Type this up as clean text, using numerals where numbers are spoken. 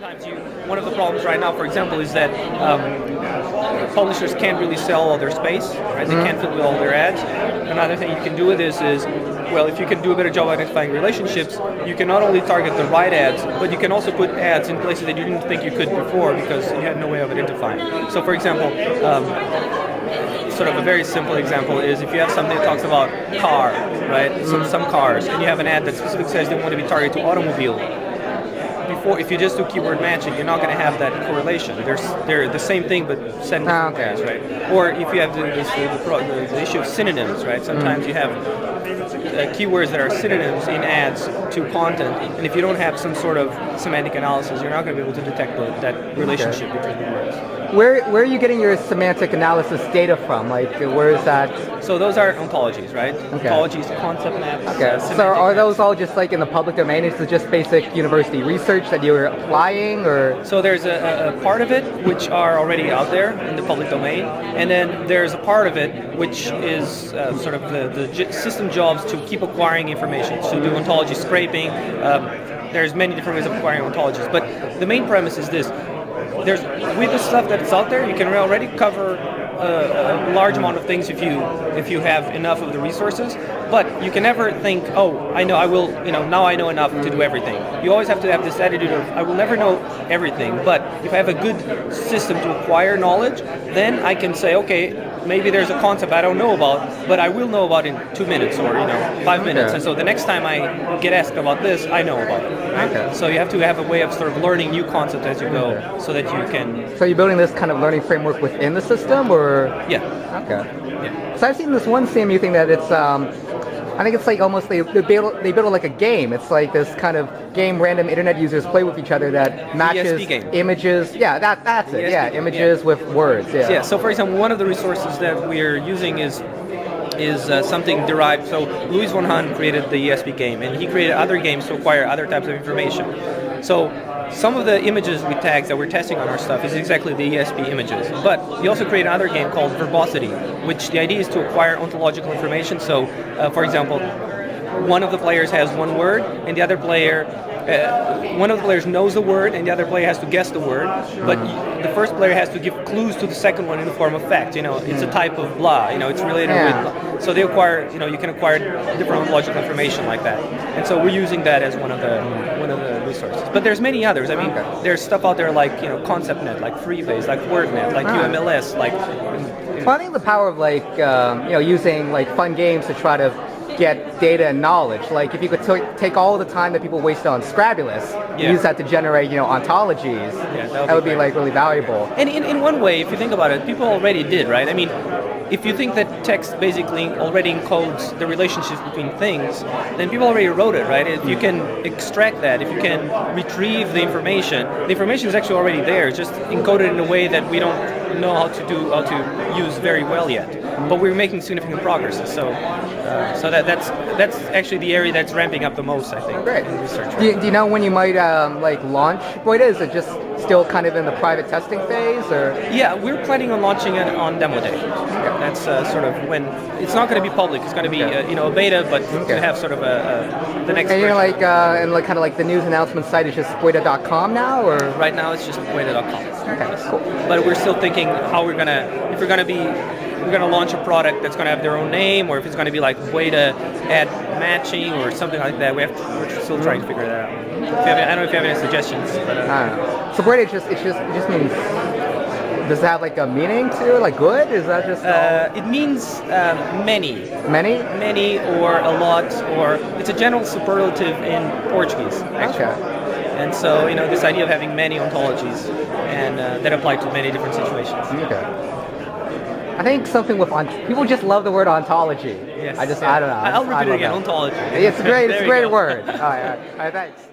sometimes one of the problems right now, for example, is that publishers can't really sell all their space, right? They can't fill with all their ads. Another thing you can do with this is, well, if you can do a better job identifying relationships, you can not only target the right ads, but you can also put ads in places that you didn't think you could before because you had no way of identifying. So, for example, sort of a very simple example is if you have something that talks about car, right? Some cars, and you have an ad that specifically says they want to be targeted to automobile. If you just do keyword matching, you're not going to have that correlation. They're the same thing, but said in different ways, right? Or if you have the issue of synonyms, right? Sometimes you have keywords that are synonyms in ads to content, and if you don't have some sort of semantic analysis, you're not going to be able to detect that relationship between the words. Where are you getting your semantic analysis data from? Like, where is that? So those are ontologies, right? Okay. Ontologies, concept maps. Okay. So are those all just like in the public domain? Is it just basic university research that you're applying, or? So there's a part of it which are already out there in the public domain, and then there's a part of it which is sort of the system jobs to keep acquiring information. So do ontology scraping. There's many different ways of acquiring ontologies, but the main premise is this. With the stuff that's out there, you can already cover a large amount of things if you have enough of the resources. But you can never think, oh, I will, now I know enough to do everything. You always have to have this attitude of, I will never know everything. But if I have a good system to acquire knowledge, then I can say, okay, maybe there's a concept I don't know about, but I will know about in 2 minutes or 5 minutes. And so the next time I get asked about this, I know about it. Right? Okay. So you have to have a way of sort of learning new concepts as you go, so that you can. So you're building this kind of learning framework within the system, or? Yeah. Okay. Yeah. So I've seen this one CMU thing that it's. I think it's like almost they build it like a game. It's like this kind of game random internet users play with each other that matches images. Yeah, that's it. Yeah, images with words. Yeah. Yeah. So for example, one of the resources that we're using is something derived. So Louis von Hahn created the ESP game, and he created other games to acquire other types of information. So some of the images with tags that we're testing on our stuff is exactly the ESP images. But he also created another game called Verbosity, which the idea is to acquire ontological information. So, for example, one of the players has one word, and the other player, one of the players knows the word, and the other player has to guess the word. But the first player has to give clues to the second one in the form of fact. It's a type of blah. It's related with blah. So they acquire, you can acquire different ontological information like that. And so we're using that as one of the resources. But there's many others. I mean, there's stuff out there like ConceptNet, like Freebase, like WordNet, like UMLS, like. Well, I think the power of using like fun games to try to get data and knowledge. Like if you could take all the time that people wasted on Scrabulous, use that to generate ontologies, that would be like really valuable. And in one way, if you think about it, people already did, right? I mean, if you think that text basically already encodes the relationships between things, then people already wrote it, right? If you can extract that, if you can retrieve the information is actually already there. It's just encoded in a way that we don't know how to use very well yet. But we're making significant progress. So that's actually the area that's ramping up the most, I think. Great. In research. Do you know when you might launch Bueda? Is it just still kind of in the private testing phase, or? Yeah, we're planning on launching it on demo day. Okay. That's sort of when it's not going to be public. It's going to be a beta, but to have sort of the next. And you're and kind of like the news announcement site is just Bueda.com now, or? Right now it's just Bueda.com. Okay, cool. But we're still thinking how we're going to launch a product that's going to have their own name, or if it's going to be like Bueda ad matching or something like that. We're still trying to figure that out. I don't know if you have any suggestions. But, I don't know. So Bueda it just means. Does it have like a meaning to it? Like good? Is that just? It means many. Many? Many or a lot, or it's a general superlative in Portuguese, actually. Okay. And so this idea of having many ontologies and that apply to many different situations. Okay. I think something with people just love the word ontology. Yes. I don't know. I'll repeat it again. Ontology. It's a great word. All right, thanks.